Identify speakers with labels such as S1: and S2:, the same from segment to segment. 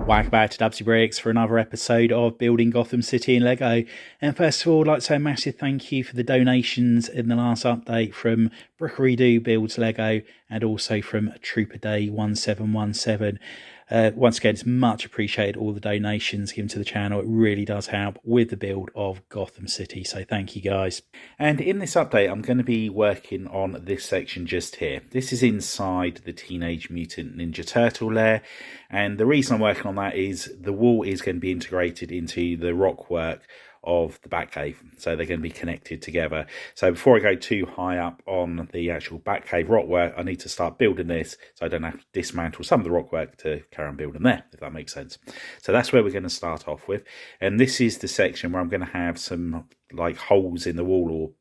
S1: Welcome back to Dubbzi Bricks for another episode of Building Gotham City in Lego. And first of all, I'd like to say a massive thank you for the donations in the last update from Brickery Builds Lego and also from Trooper Day 1717. Once again, it's much appreciated, all the donations given to the channel. It really does help with the build of Gotham City, so thank you guys. And in this update, I'm going to be working on this section just here. This is inside the Teenage Mutant Ninja Turtle lair, and the reason I'm working on that is the wall is going to be integrated into the rock work of the Batcave, so they're going to be connected together. So before I go too high up on the actual Batcave rock work, I need to start building this so I don't have to dismantle some of the rock work to carry on building there, if that makes sense. So that's where we're going to start off with, and this is the section where I'm going to have some like holes in the wall, or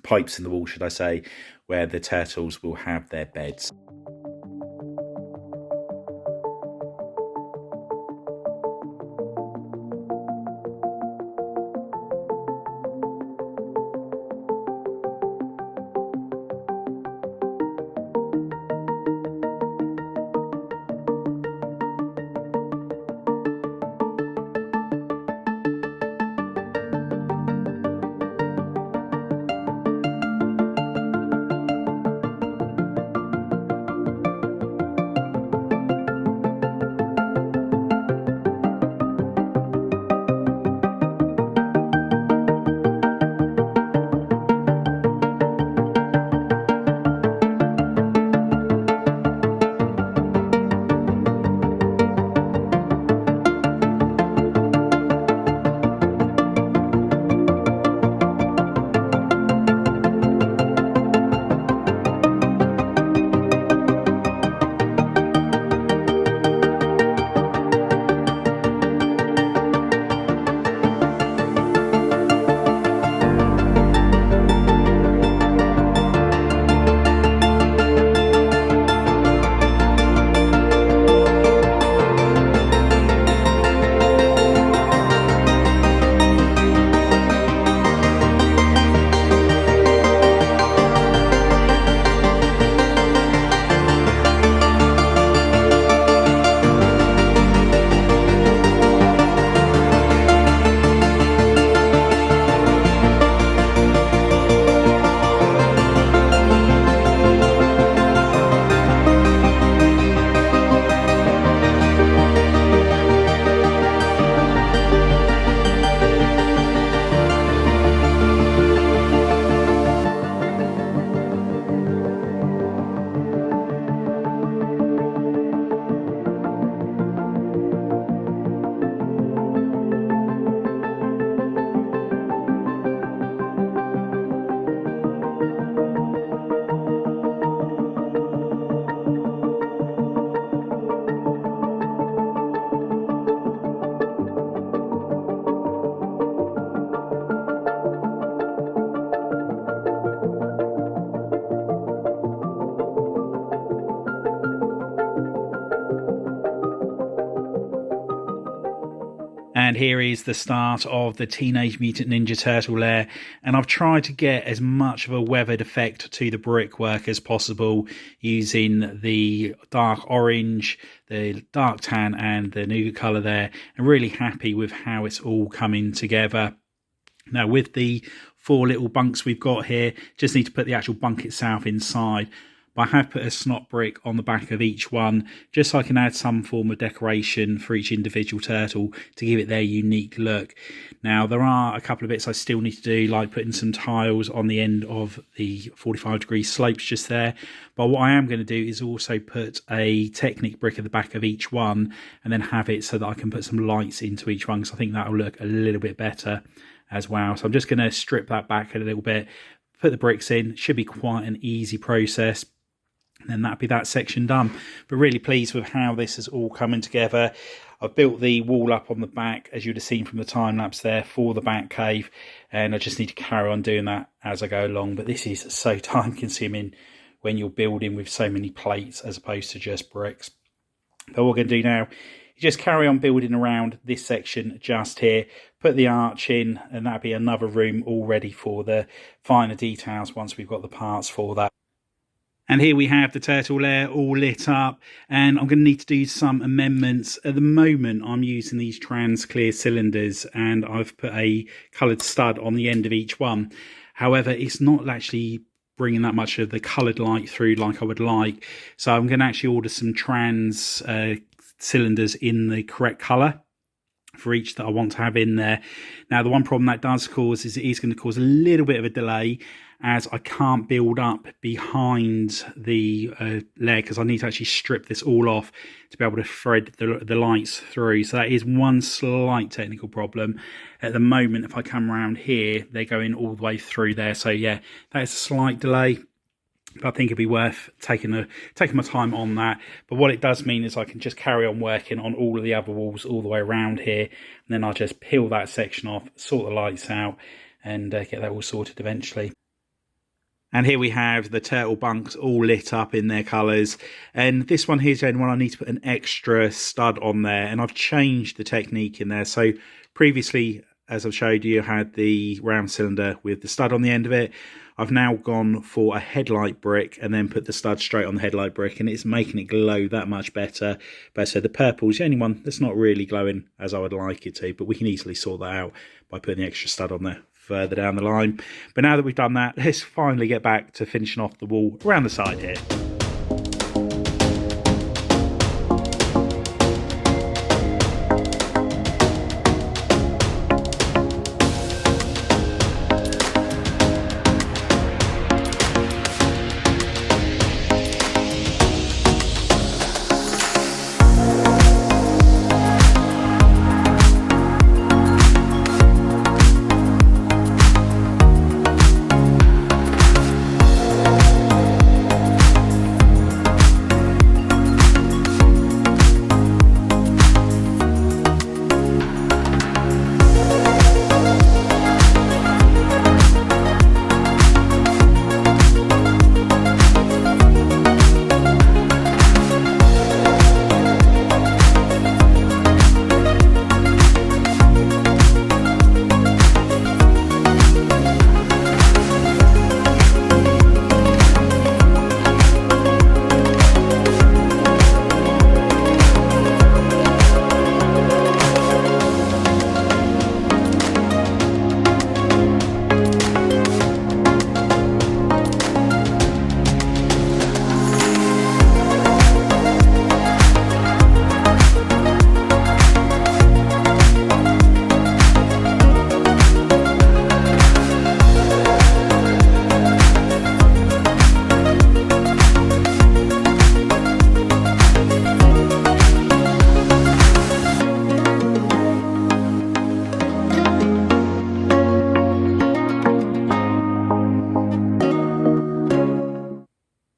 S1: pipes in the wall should I say, where the turtles will have their beds. And here is the start of the Teenage Mutant Ninja Turtle lair, and I've tried to get as much of a weathered effect to the brickwork as possible using the dark orange, the dark tan and the nougat colour there. I'm really happy with how it's all coming together. Now with the 4 little bunks we've got here, just need to put the actual bunk itself inside. But I have put a snot brick on the back of each one, just so I can add some form of decoration for each individual turtle to give it their unique look. Now, there are a couple of bits I still need to do, like putting some tiles on the end of the 45-degree slopes just there. But what I am going to do is also put a Technic brick at the back of each one, and then have it so that I can put some lights into each one, because I think that will look a little bit better as well. So I'm just going to strip that back a little bit, put the bricks in. Should be quite an easy process. And then that'd be that section done. But really pleased with how this is all coming together. I've built the wall up on the back, as you'd have seen from the time lapse there, for the back cave, and I just need to carry on doing that as I go along. But this is so time consuming when you're building with so many plates as opposed to just bricks. But what we're going to do now is just carry on building around this section just here, put the arch in, and that'll be another room all ready for the finer details once we've got the parts for that. And here we have the turtle lair all lit up, and I'm going to need to do some amendments. At the moment, I'm using these trans clear cylinders, and I've put a coloured stud on the end of each one. However, it's not actually bringing that much of the coloured light through like I would like. So I'm going to actually order some trans cylinders in the correct colour for each that I want to have in there. Now, the one problem that does cause is it is going to cause a little bit of a delay, as I can't build up behind the layer, because I need to actually strip this all off to be able to thread the lights through. So that is one slight technical problem. At the moment, if I come around here, they're going all the way through there. So yeah, that is a slight delay, but I think it'd be worth taking my time on that. But what it does mean is I can just carry on working on all of the other walls all the way around here, and then I'll just peel that section off, sort the lights out, and get that all sorted eventually. And here we have the turtle bunks all lit up in their colours. And this one here's the only one I need to put an extra stud on there. And I've changed the technique in there. So previously, as I've showed you, I had the round cylinder with the stud on the end of it. I've now gone for a headlight brick and then put the stud straight on the headlight brick, and it's making it glow that much better. But so the purple is the only one that's not really glowing as I would like it to, but we can easily sort that out by putting the extra stud on there further down the line. But now that we've done that, let's finally get back to finishing off the wall around the side here.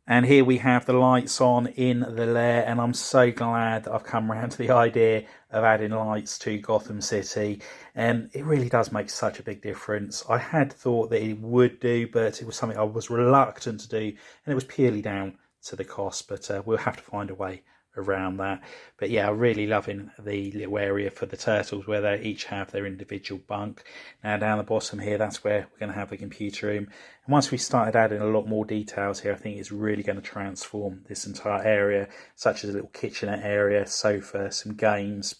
S1: And here we have the lights on in the lair, and I'm so glad that I've come around to the idea of adding lights to Gotham City, and it really does make such a big difference. I had thought that it would do, but it was something I was reluctant to do, and it was purely down to the cost, but we'll have to find a way around that. But yeah, I'm really loving the little area for the turtles where they each have their individual bunk. Now down the bottom here, that's where we're going to have the computer room, and once we started adding a lot more details here, I think it's really going to transform this entire area, such as a little kitchenette area, sofa, some games,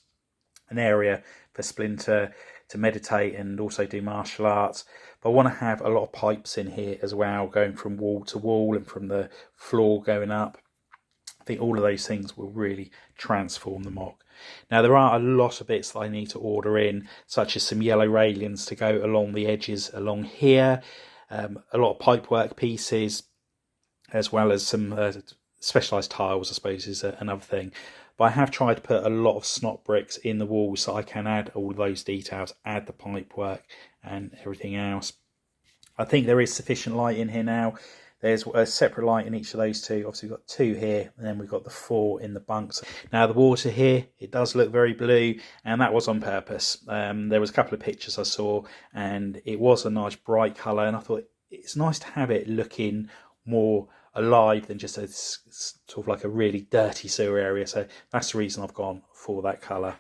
S1: an area for Splinter to meditate and also do martial arts. But I want to have a lot of pipes in here as well, going from wall to wall and from the floor going up. I think all of those things will really transform the mock. Now there are a lot of bits that I need to order in, such as some yellow railings to go along the edges along here, a lot of pipework pieces, as well as some specialised tiles, I suppose, is another thing. But I have tried to put a lot of snot bricks in the walls so I can add all those details, add the pipework and everything else. I think there is sufficient light in here now. There's a separate light in each of those two. Obviously we've got 2 here, and then we've got the 4 in the bunks. Now the water here, it does look very blue, and that was on purpose. There was a couple of pictures I saw, and it was a nice bright colour, and I thought it's nice to have it looking more alive than just a sort of like a really dirty sewer area. So that's the reason I've gone for that colour.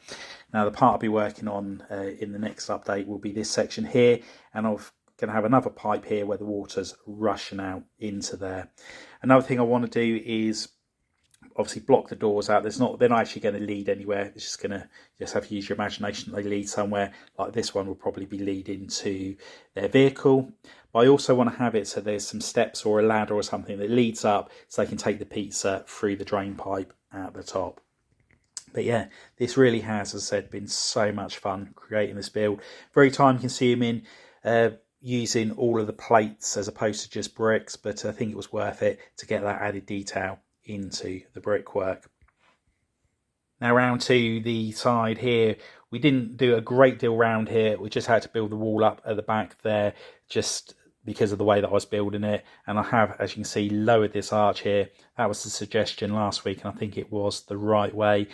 S1: Now the part I'll be working on in the next update will be this section here, and I've going to have another pipe here where the water's rushing out into there. Another thing I want to do is obviously block the doors out. They're not actually going to lead anywhere. It's just going to have to use your imagination that they lead somewhere. Like this one will probably be leading to their vehicle. But I also want to have it so there's some steps or a ladder or something that leads up so they can take the pizza through the drain pipe at the top. But yeah, this really has, as I said, been so much fun creating this build. Very time consuming, using all of the plates as opposed to just bricks, but I think it was worth it to get that added detail into the brickwork. Now round to the side here, we didn't do a great deal round here. We just had to build the wall up at the back there just because of the way that I was building it. And I have, as you can see, lowered this arch here. That was the suggestion last week, and I think it was the right way.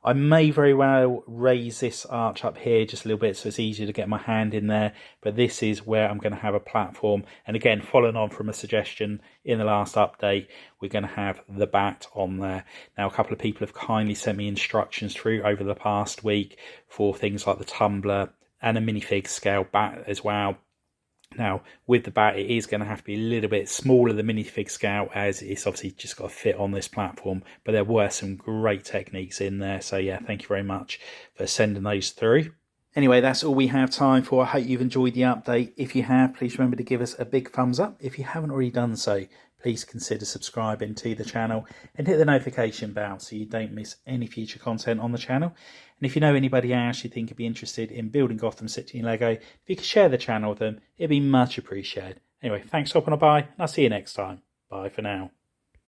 S1: I may very well raise this arch up here just a little bit so it's easier to get my hand in there, but this is where I'm going to have a platform. And again, following on from a suggestion in the last update, we're going to have the bat on there. Now, a couple of people have kindly sent me instructions through over the past week for things like the tumbler and a minifig scale bat as well. Now, with the bat, it is going to have to be a little bit smaller than minifig scale, as it's obviously just got to fit on this platform. But there were some great techniques in there. So yeah, thank you very much for sending those through. Anyway, that's all we have time for. I hope you've enjoyed the update. If you have, please remember to give us a big thumbs up. If you haven't already done so, please consider subscribing to the channel and hit the notification bell so you don't miss any future content on the channel. And if you know anybody else you think would be interested in building Gotham City in Lego, if you could share the channel with them, it'd be much appreciated. Anyway, thanks for hopping by, and I'll see you next time. Bye for now.